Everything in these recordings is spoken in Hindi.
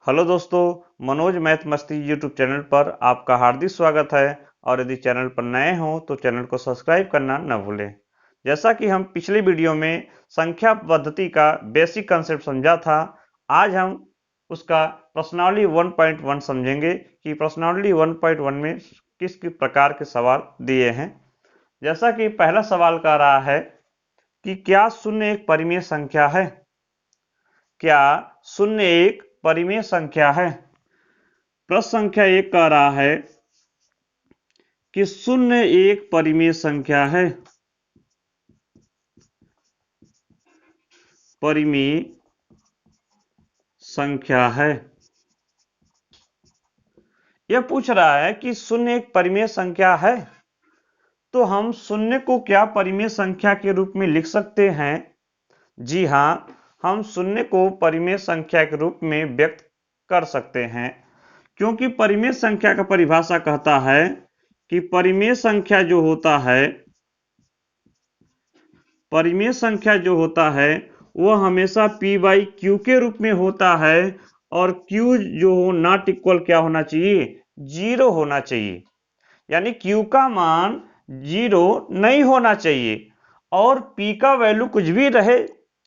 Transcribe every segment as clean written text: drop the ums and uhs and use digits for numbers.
हेलो दोस्तों, मनोज मैथ मस्ती यूट्यूब चैनल पर आपका हार्दिक स्वागत है। और यदि चैनल पर नए हो तो चैनल को सब्सक्राइब करना न भूलें। जैसा कि हम पिछली वीडियो में संख्या पद्धति का बेसिक कंसेप्ट समझा था, आज हम उसका प्रश्नावली 1.1 समझेंगे कि प्रश्नावली 1.1 में किस प्रकार के सवाल दिए हैं। जैसा कि पहला सवाल कह रहा है कि क्या शून्य एक परिमेय संख्या है। क्या शून्य एक परिमेय संख्या है। प्रश्न संख्या 1 कह रहा है कि शून्य एक परिमेय संख्या है। परिमेय संख्या है। यह पूछ रहा है कि शून्य एक परिमेय संख्या है, तो हम शून्य को क्या परिमेय संख्या के रूप में लिख सकते हैं। जी हाँ, हम शून्य को परिमेय संख्या के रूप में व्यक्त कर सकते हैं, क्योंकि परिमेय संख्या का परिभाषा कहता है कि परिमेय संख्या जो होता है वह हमेशा p बाई क्यू के रूप में होता है, और q जो हो नॉट इक्वल क्या होना चाहिए, 0 होना चाहिए। यानी q का मान 0 नहीं होना चाहिए, और p का वैल्यू कुछ भी रहे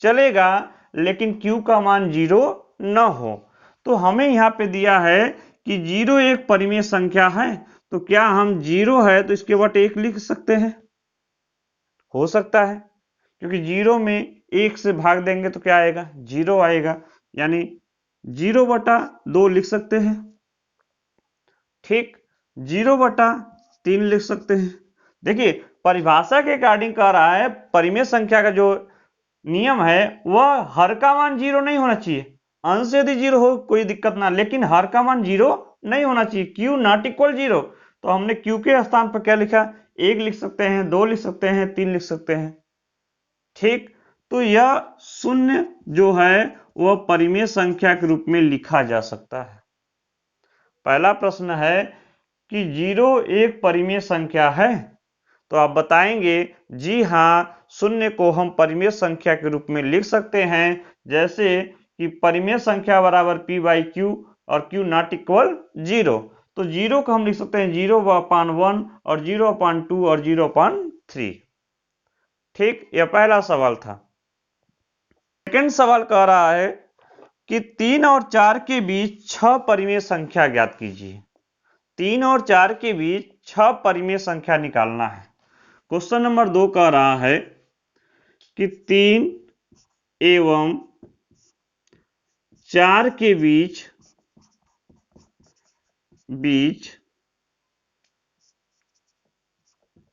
चलेगा, लेकिन q का मान 0 न हो। तो हमें यहाँ पे दिया है कि 0 एक परिमेय संख्या है, तो क्या हम 0 है तो इसके बाद 1 लिख सकते हैं। हो सकता है, क्योंकि 0 में 1 से भाग देंगे तो क्या आएगा, 0 आएगा। यानी 0/2 लिख सकते हैं। ठीक, 0/3 लिख सकते हैं। देखिए, परिभाषा के अकॉर्डिंग कह रहा है परिमेय संख्या का जो नियम है वह हर का मान 0 नहीं होना चाहिए। अंश यदि 0 हो कोई दिक्कत ना, लेकिन हर का मान 0 नहीं होना चाहिए। q नॉट इक्वल 0, तो हमने q के स्थान पर क्या लिखा, 1 लिख सकते हैं, 2 लिख सकते हैं, 3 लिख सकते हैं। ठीक, तो यह शून्य जो है वह परिमेय संख्या के रूप में लिखा जा सकता है। पहला प्रश्न है कि 0 एक परिमेय संख्या है, तो आप बताएंगे जी हाँ, शून्य को हम परिमेय संख्या के रूप में लिख सकते हैं। जैसे कि परिमेय संख्या बराबर p बाई क्यू और q नॉट इक्वल 0, तो 0 को हम लिख सकते हैं 0/1 और 0/2 और 0/3। ठीक, यह पहला सवाल था। सेकंड सवाल कह रहा है कि 3 और 4 के बीच 6 परिमेय संख्या ज्ञात कीजिए। 3 और 4 के बीच 6 परिमेय संख्या निकालना है। क्वेश्चन नंबर 2 कह रहा है कि 3 एवं 4 के बीच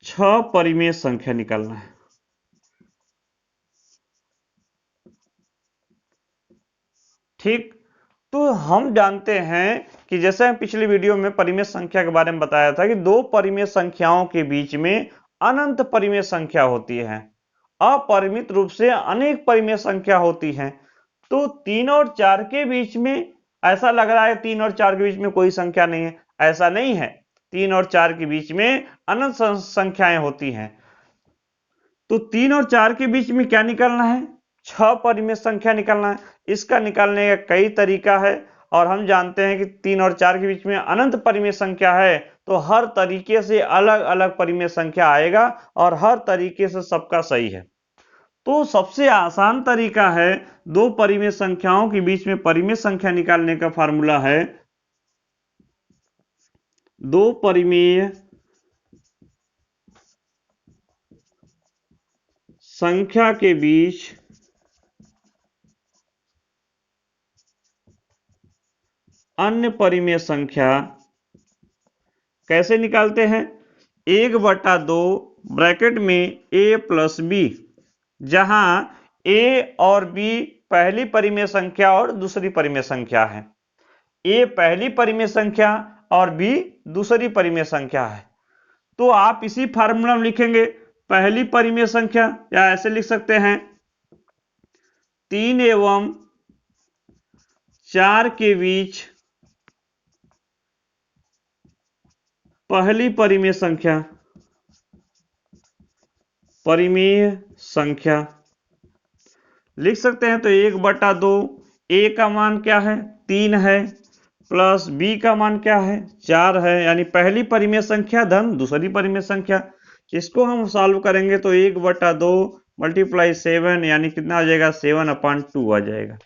6 परिमेय संख्या निकालना है। ठीक, तो हम जानते हैं कि जैसे हम पिछली वीडियो में परिमेय संख्या के बारे में बताया था कि दो परिमेय संख्याओं के बीच में अनंत परिमेय संख्या होती है, अपरिमित रूप से अनेक परिमेय संख्या होती है। तो 3 और 4 के बीच में ऐसा लग रहा है 3 और 4 के बीच में कोई संख्या नहीं है, ऐसा नहीं है। 3 और 4 के बीच में अनंत संख्याएं होती हैं। तो 3 और 4 के बीच में क्या निकालना है, 6 परिमेय संख्या निकालना है। इसका निकालने का कई तरीका है, और हम जानते हैं कि 3 और 4 के बीच में अनंत परिमेय संख्या है, तो हर तरीके से अलग अलग परिमेय संख्या आएगा और हर तरीके से सबका सही है। तो सबसे आसान तरीका है, दो परिमेय संख्याओं के बीच में परिमेय संख्या निकालने का फार्मूला है, दो परिमेय संख्या के बीच अन्य परिमेय संख्या कैसे निकालते हैं। 1/2 ब्रैकेट में a प्लस b, जहां a और b पहली परिमेय संख्या और दूसरी परिमेय संख्या है। a पहली परिमेय संख्या और b दूसरी परिमेय संख्या है। तो आप इसी फार्मूला में लिखेंगे पहली परिमेय संख्या, या ऐसे लिख सकते हैं 3 एवं 4 के बीच पहली परिमेय संख्या लिख सकते हैं। तो 1/2 ए का मान क्या है 3 है, प्लस बी का मान क्या है 4 है, यानी पहली परिमेय संख्या धन दूसरी परिमेय संख्या। इसको हम सॉल्व करेंगे तो 1/2 मल्टीप्लाई 7 यानी कितना आ जाएगा 7/2 आ जाएगा।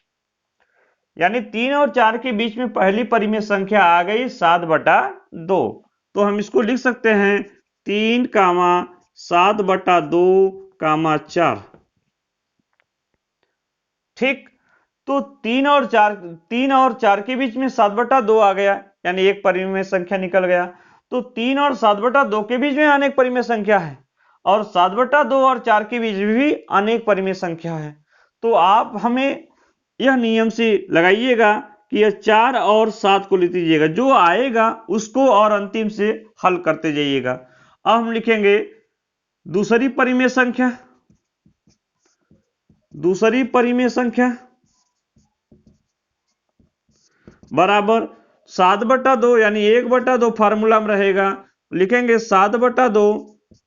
यानी 3 और 4 के बीच में पहली परिमेय संख्या आ गई 7/2। तो हम इसको लिख सकते हैं 3, 7/2, 4। ठीक, तो 3 और 4 के बीच में 7/2 आ गया, यानी एक परिमेय संख्या निकल गया। तो 3 और 7/2 के बीच में अनेक परिमेय संख्या है, और 7/2 और 4 के बीच में भी अनेक परिमेय संख्या है। तो आप हमें यह नियम से लगाइएगा कि यह 4 और 7 को लेते जाइएगा, जो आएगा उसको और अंतिम से हल करते जाइएगा। अब हम लिखेंगे दूसरी परिमेय संख्या, बराबर 7/2, यानी 1/2 फार्मूला में रहेगा, लिखेंगे 7/2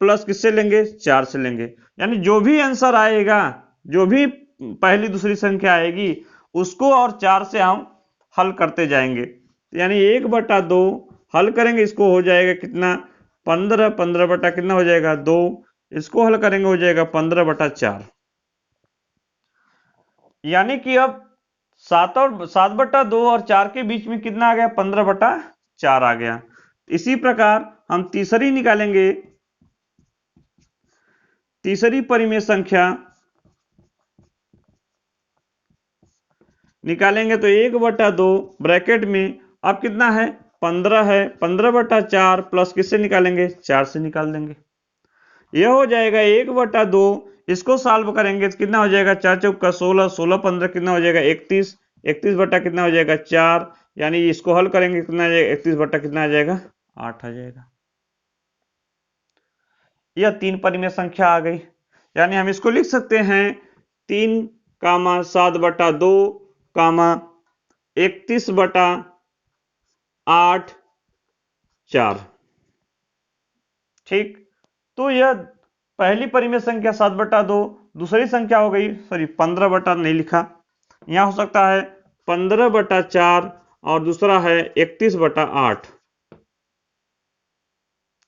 प्लस किससे लेंगे 4 से लेंगे, यानी जो भी आंसर आएगा, जो भी पहली दूसरी संख्या आएगी उसको और 4 से हम हल करते जाएंगे। यानी 1/2 हल करेंगे, इसको हो जाएगा कितना 15, 15 बटा कितना हो जाएगा 2, इसको हल करेंगे हो जाएगा 15/4। यानी कि अब 7/2 और 4 के बीच में कितना आ गया 15/4 आ गया। इसी प्रकार हम तीसरी निकालेंगे, तीसरी परिमेय संख्या निकालेंगे तो 1/2 ब्रैकेट में अब कितना है 15 है, 15/4 प्लस किससे निकालेंगे 4 से निकाल देंगे। यह हो जाएगा 1/2, इसको सॉल्व करेंगे तो कितना हो जाएगा 4 चौका 16, 16 15 कितना हो जाएगा 31, 31 बटा कितना हो जाएगा 4, यानी इसको हल करेंगे कितना आ जाएगा 31 बटा कितना आ जाएगा 8 आ जाएगा। यह 3 परिमेय संख्या आ गई, यानी हम इसको लिख सकते हैं 3, 7/2, 31/8, 4। ठीक, तो यह पहली परिमेय संख्या 7/2, दूसरी संख्या हो गई, सॉरी 15 नहीं लिखा, यहां हो सकता है 15/4 और दूसरा है 31/8।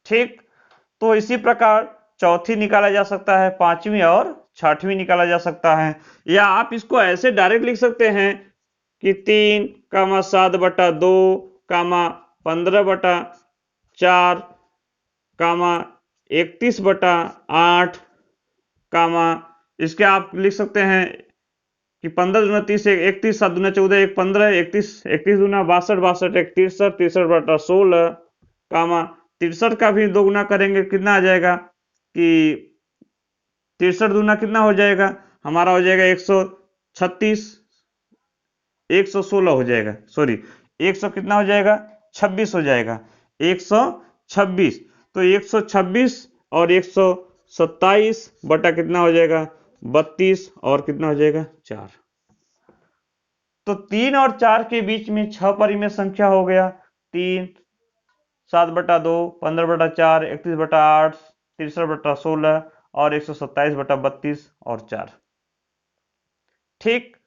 ठीक, तो इसी प्रकार चौथी निकाला जा सकता है, पांचवी और छठवीं निकाला जा सकता है, या आप इसको ऐसे डायरेक्ट लिख सकते हैं कि 3, 7/2, 15/4, 31/8, इसके आप लिख सकते हैं कि 15 दूना 30, 31, 7 दूना 14, 1 15, 31, 31 दूना 62, 62 1 63, 63/16, 63 का भी 2 गुना करेंगे कितना आ जाएगा कि 63 दूना कितना हो जाएगा हमारा हो जाएगा 136, 116 हो जाएगा, सॉरी 100 कितना हो जाएगा 26 हो जाएगा, 126। तो 126 और 127 बटा कितना हो जाएगा 32 और कितना हो जाएगा 4। तो 3 और 4 के बीच में 6 परिमेय संख्या हो गया, 3, 7/2, 15/4, 31/8, 63/16 और 127/32 और 4। ठीक,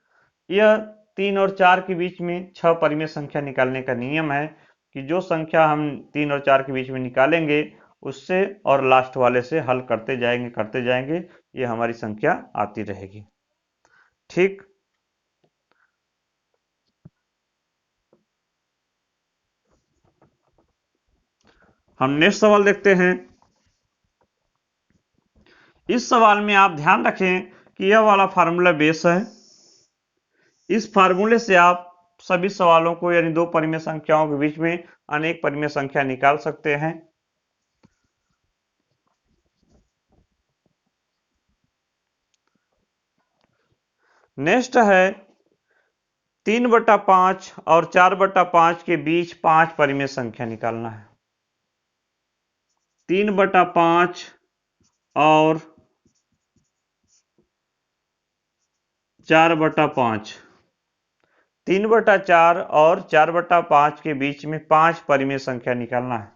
यह 3 और 4 के बीच में 6 परिमेय संख्या निकालने का नियम है कि जो संख्या हम 3 और 4 के बीच में निकालेंगे उससे और लास्ट वाले से हल करते जाएंगे, ये हमारी संख्या आती रहेगी। ठीक, हम नेक्स्ट सवाल देखते हैं। इस सवाल में आप ध्यान रखें कि यह वाला फार्मूला बेस है, इस फार्मूले से आप सभी सवालों को यानी दो परिमेय संख्याओं के बीच में अनेक परिमेय संख्या निकाल सकते हैं। नेक्स्ट है 3/5 और 4/5 के बीच 5 परिमेय संख्या निकालना है। 3/5 और 4/5, 3/4 और 4/5 के बीच में 5 परिमेय संख्या निकालना है।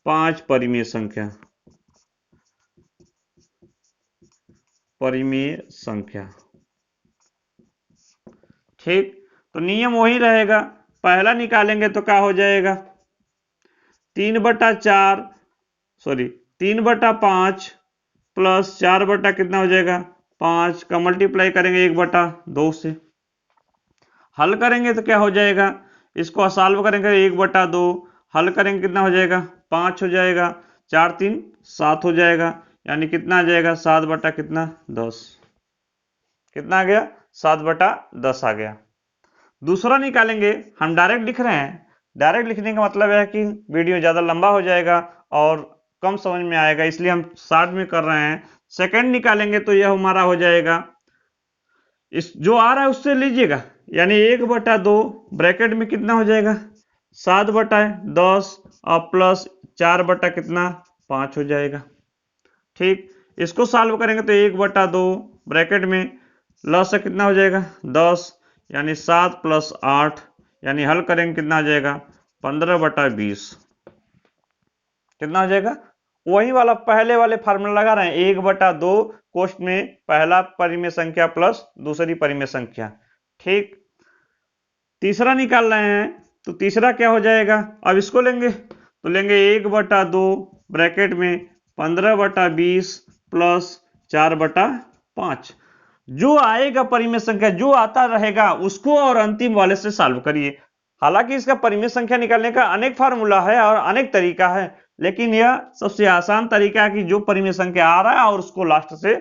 5 परिमेय संख्या, ठीक, तो नियम वही रहेगा, पहला निकालेंगे तो क्या हो जाएगा 3/4, सॉरी 3/5 प्लस 4 कितना हो जाएगा 5 का मल्टीप्लाई करेंगे 1/2 से, हल करेंगे तो क्या हो जाएगा, इसको सॉल्व करेंगे 1/2, हल करेंगे कितना हो जाएगा 5 हो जाएगा, 4 3 7 हो जाएगा, यानी कितना आ जाएगा 7 कितना 10, कितना आ गया 7/10 आ गया। दूसरा निकालेंगे, हम डायरेक्ट लिख रहे हैं, डायरेक्ट लिखने का मतलब है कि वीडियो ज़्यादा लंबा हो जाएगा और कम समझ में आएगा, इसलिए हम शॉर्ट में कर रहे हैं। सेकंड निकालेंगे तो यह हमारा हो जाएगा, इस जो आ रहा है उससे लीजिएगा, यानी 1/2 ब्रैकेट में कितना हो जाएगा 7/10 और प्लस 4 कितना 5 हो जाएगा। ठीक, इसको सॉल्व करेंगे तो 1/2 ब्रैकेट में लस से कितना हो जाएगा 10, यानी 7 प्लस 8, यानी हल करेंगे कितना हो जाएगा 15/20, कितना हो जाएगा, वही वाला पहले वाले फार्मूला लगा रहे हैं, 1/2 कोष्ठ में पहला परिमेय संख्या प्लस दूसरी परिमेय संख्या। ठीक, तीसरा निकाल रहे हैं तो तीसरा क्या हो जाएगा, अब इसको लेंगे तो लेंगे 1/2 ब्रैकेट में 15/20 प्लस 4/5, जो आएगा परिमेय संख्या जो आता रहेगा उसको और अंतिम वाले से सॉल्व करिए। हालांकि इसका परिमेय संख्या निकालने का अनेक फार्मूला है और अनेक तरीका है, लेकिन यह सबसे आसान तरीका है कि जो परिमेय संख्या आ रहा है और उसको लास्ट से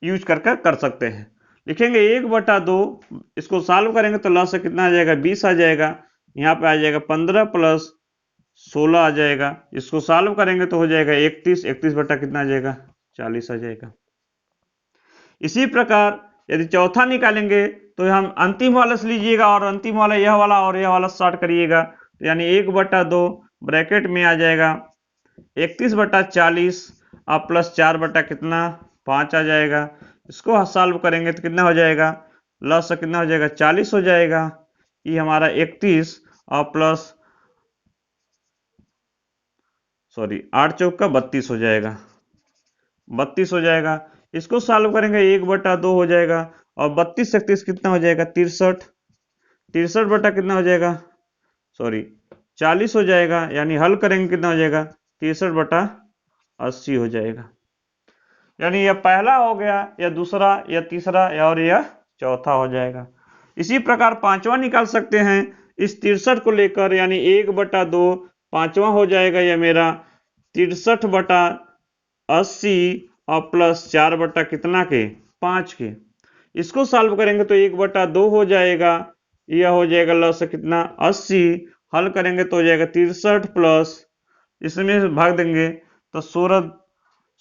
यूज कर सकते हैं। लिखेंगे 1/2, इसको सॉल्व करेंगे तो लास्ट से कितना आ जाएगा 20 आ जाएगा, यहाँ पे आ जाएगा 15 प्लस 16 आ जाएगा, इसको सॉल्व करेंगे तो हो जाएगा 31, 31 बटा कितना आ जाएगा 40 आ जाएगा। इसी प्रकार यदि चौथा निकालेंगे तो हम अंतिम वाला से लीजिएगा और अंतिम वाला यह वाला और यह वाला शॉर्ट करिएगा, तो यानी 1/2 ब्रैकेट में आ जाएगा 31/40 और प्लस 4 कितना 5 आ जाएगा, इसको सॉल्व करेंगे तो कितना हो जाएगा लस से कितना हो जाएगा 40 हो जाएगा, ये हमारा 31 और प्लस 8 चौक का 32 हो जाएगा, 32 हो जाएगा। इसको सॉल्व करेंगे 1/2 हो जाएगा और 32 से 31 कितना हो जाएगा 63, 63 बटा कितना हो जाएगा 40 हो जाएगा, यानी हल करेंगे कितना हो जाएगा 63/80 हो जाएगा। यानी यह पहला हो गया, या दूसरा या तीसरा और यह चौथा हो जाएगा। इसी प्रकार पांचवा निकाल सकते हैं इस 63 को लेकर, यानी 1/2 पांचवा हो जाएगा यह मेरा 63/80 और प्लस 4 कितना के 5 के, इसको सॉल्व करेंगे तो 1/2 हो जाएगा, यह हो जाएगा लस कितना 80, हल करेंगे तो हो जाएगा 63 प्लस इसमें भाग देंगे तो 16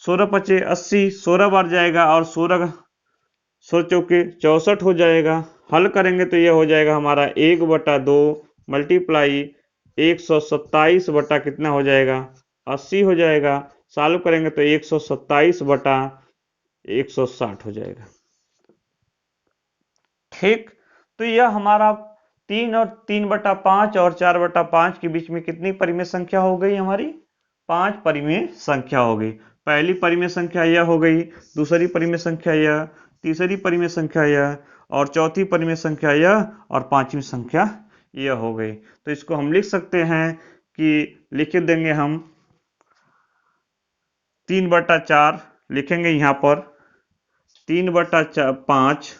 5 80, 16 बार जाएगा और 16 चौके 64 हो जाएगा, हल करेंगे तो यह हो जाएगा हमारा 1/2 मल्टीप्लाई 127 बटा कितना हो जाएगा 80 हो जाएगा, सॉल्व करेंगे तो 127/160 हो जाएगा। ठीक, तो यह हमारा 3 और 3/5 और 4/5 के बीच में कितनी परिमेय संख्या हो गई हमारी 5 परिमेय संख्या हो गई। पहली परिमेय संख्या यह हो गई, दूसरी परिमेय संख्या यह, तीसरी परिमेय संख्या यह और चौथी परिमेय संख्या यह और पांचवी संख्या यह हो गई। तो इसको हम लिख सकते हैं कि लिख देंगे हम 3/4 लिखेंगे यहाँ पर 3/5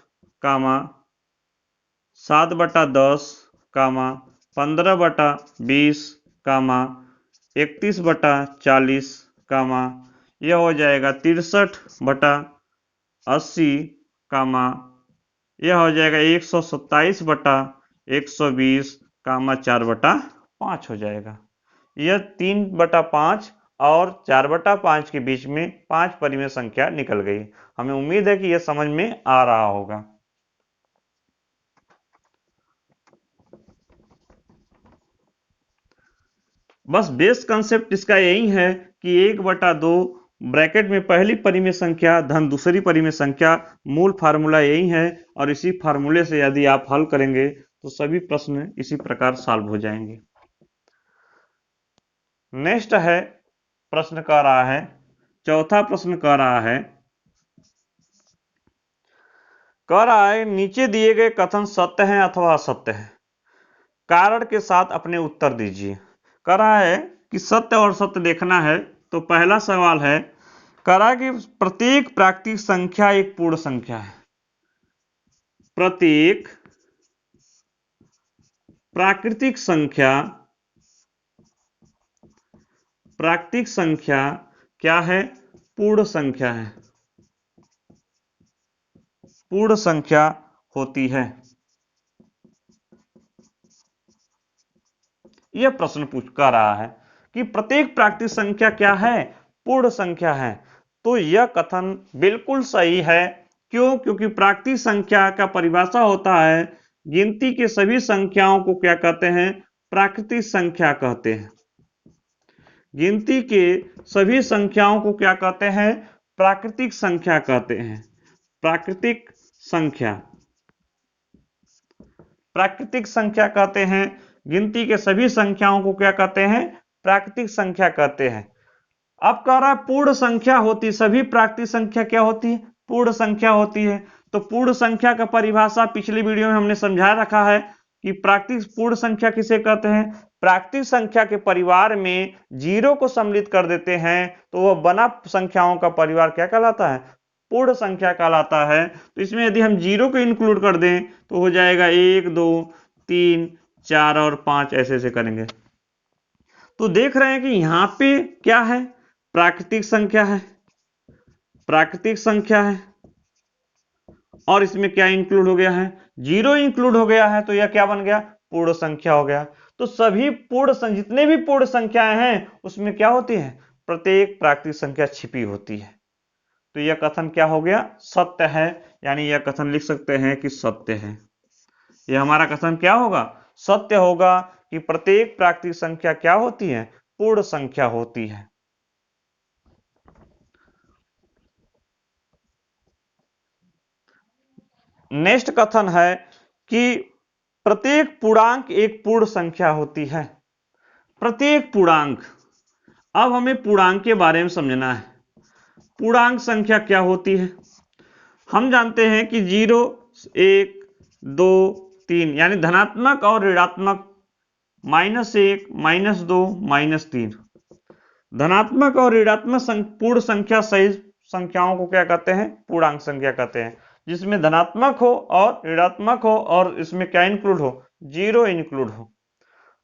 कामा 7/10 कामा 15/20 कामा 31/40 कामा यह हो जाएगा 63/80 कामा यह हो जाएगा 127/120 कामा 4/5 हो जाएगा। यह 3/5 और 4/5 के बीच में 5 परिमेय संख्या निकल गई। हमें उम्मीद है कि यह समझ में आ रहा होगा। बस बेस कंसेप्ट इसका यही है कि 1/2 ब्रैकेट में पहली परिमेय संख्या धन दूसरी परिमेय संख्या, मूल फार्मूला यही है और इसी फार्मूले से यदि आप हल करेंगे तो सभी प्रश्न इसी प्रकार सॉल्व हो जाएंगे। नेक्स्ट है, प्रश्न कह रहा है, चौथा प्रश्न कह रहा है कह रहा है नीचे दिए गए कथन सत्य हैं अथवा असत्य हैं, कारण के साथ अपने उत्तर दीजिए। कह रहा है कि सत्य और सत्य देखना है। तो पहला सवाल है, कह रहा है कि प्रत्येक प्राकृतिक संख्या एक पूर्ण संख्या है। प्रत्येक प्राकृतिक संख्या क्या है? पूर्ण संख्या है, पूर्ण संख्या होती है। यह प्रश्न पूछ कर रहा है कि प्रत्येक प्राकृतिक संख्या क्या है? पूर्ण संख्या है। तो यह कथन बिल्कुल सही है। क्यों? क्योंकि प्राकृतिक संख्या का परिभाषा होता है, गिनती के सभी संख्याओं को क्या कहते हैं? प्राकृतिक संख्या कहते हैं। गिनती के सभी संख्याओं को क्या कहते हैं? प्राकृतिक संख्या कहते हैं। प्राकृतिक संख्या, प्राकृतिक संख्या कहते हैं। गिनती के सभी संख्याओं को क्या कहते हैं? प्राकृतिक संख्या कहते हैं। अब कह रहा है पूर्ण संख्या होती, सभी प्राकृतिक संख्या क्या होती है? पूर्ण संख्या होती है। तो पूर्ण संख्या का परिभाषा पिछली वीडियो में हमने समझा रखा है कि प्राकृतिक पूर्ण संख्या किसे कहते हैं? प्राकृतिक संख्या के परिवार में जीरो को सम्मिलित कर देते हैं तो वह बना संख्याओं का परिवार क्या कहलाता है? पूर्ण संख्या कहलाता है। तो इसमें यदि हम जीरो को इंक्लूड कर दें तो हो जाएगा 1 2 3 4 और 5, ऐसे ऐसे करेंगे। तो देख रहे हैं कि यहां पे क्या है? प्राकृतिक संख्या है, प्राकृतिक संख्या है, और इसमें क्या इंक्लूड हो गया है? जीरो इंक्लूड हो गया है। तो यह क्या बन गया? पूर्ण संख्या हो गया। तो सभी जितने भी पूर्ण संख्याएं हैं उसमें क्या होती है? प्रत्येक प्राकृतिक संख्या छिपी होती है। तो यह कथन क्या हो गया? सत्य है। यानी यह कथन लिख सकते हैं कि सत्य है। यह हमारा कथन क्या होगा? सत्य होगा कि प्रत्येक प्राकृतिक संख्या क्या होती है? पूर्ण संख्या होती है। नेक्स्ट कथन है कि प्रत्येक पूर्णांक एक पूर्ण संख्या होती है। प्रत्येक पूर्णांक, अब हमें पूर्णांक के बारे में समझना है। पूर्णांक संख्या क्या होती है? हम जानते हैं कि 0 1 2 3 यानी धनात्मक और ऋणात्मक, -1 -2 -3, धनात्मक और ऋणात्मक पूर्ण संख्या सहित संख्याओं को क्या कहते हैं? पूर्णांक संख्या कहते हैं। जिसमें धनात्मक हो और ऋणात्मक हो और इसमें क्या इंक्लूड हो? जीरो इंक्लूड हो,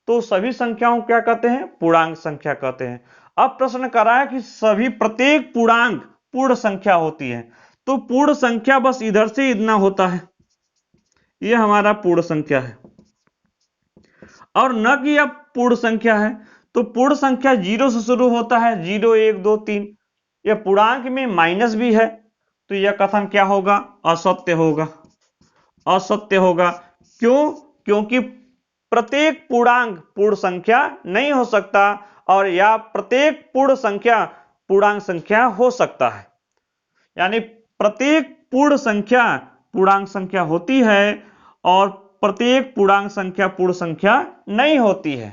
तो सभी संख्याओं को क्या कहते हैं? पूर्णांक संख्या कहते हैं। अब प्रश्न कर रहा है कि सभी प्रत्येक पूर्णांक पूर्ण संख्या होती है। तो पूर्ण संख्या बस इधर से इतना होता है, यह हमारा पूर्ण संख्या है, और न कि यह पूर्ण संख्या है। तो पूर्ण संख्या जीरो से शुरू होता है, 0 1 2 3। यह पूर्णांक में माइनस भी है। तो यह कथन क्या होगा? असत्य होगा, असत्य होगा। क्यों? क्योंकि प्रत्येक पूर्णांक पूर्ण संख्या नहीं हो सकता, और या प्रत्येक पूर्ण संख्या पूर्णांक संख्या हो सकता है। यानी प्रत्येक पूर्ण संख्या पूर्णांक संख्या होती है और प्रत्येक पूर्णांक संख्या पूर्ण संख्या नहीं होती है।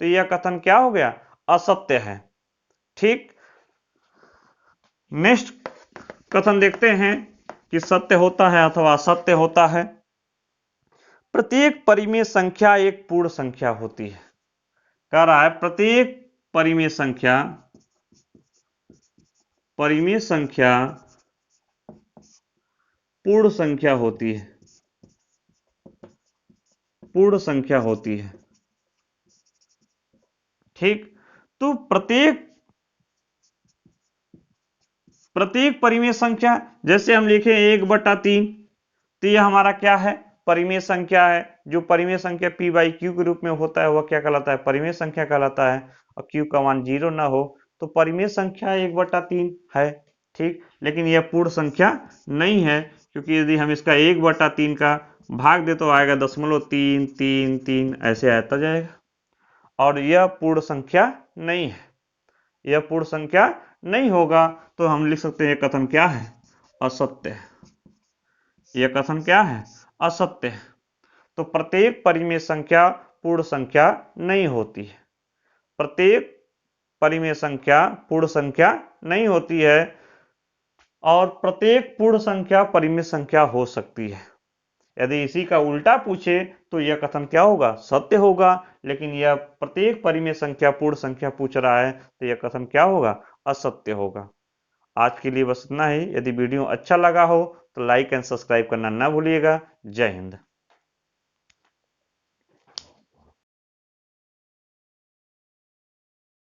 तो यह कथन क्या हो गया? असत्य है। ठीक, नेक्स्ट कथन देखते हैं कि सत्य होता है अथवा असत्य होता है। प्रत्येक परिमेय संख्या एक पूर्ण संख्या होती है। कह रहा है प्रत्येक परिमेय संख्या पूर्ण संख्या होती है, पूर्ण संख्या होती है। ठीक, तो प्रत्येक परिमेय संख्या, जैसे हम लिखें 1/3, तो यह हमारा क्या है? परिमेय संख्या है। जो परिमेय संख्या p/q के रूप में होता है वह क्या कहलाता है? परिमेय संख्या कहलाता है। और q का मान 0 ना हो तो परिमेय संख्या 1/3 है। ठीक, लेकिन यह पूर्ण संख्या नहीं है, क्योंकि यदि हम इसका 1/3 का भाग दे तो आएगा 0.333 ऐसे आता जाएगा, और यह पूर्ण संख्या नहीं है, यह पूर्ण संख्या नहीं होगा। तो हम लिख सकते हैं यह कथन क्या है? असत्य है। यह कथन क्या है? असत्य है। तो प्रत्येक परिमेय संख्या पूर्ण संख्या नहीं होती है। प्रत्येक परिमेय संख्या पूर्ण संख्या नहीं होती है। और प्रत्येक पूर्ण संख्या परिमेय संख्या हो सकती है। यदि इसी का उल्टा पूछे तो यह कथन क्या होगा? सत्य होगा। लेकिन यह प्रत्येक परिमेय संख्या पूर्ण संख्या पूछ रहा है तो यह कथन क्या होगा? असत्य होगा। आज के लिए बस इतना ही। यदि वीडियो अच्छा लगा हो तो लाइक एंड सब्सक्राइब करना ना भूलिएगा। जय हिंद।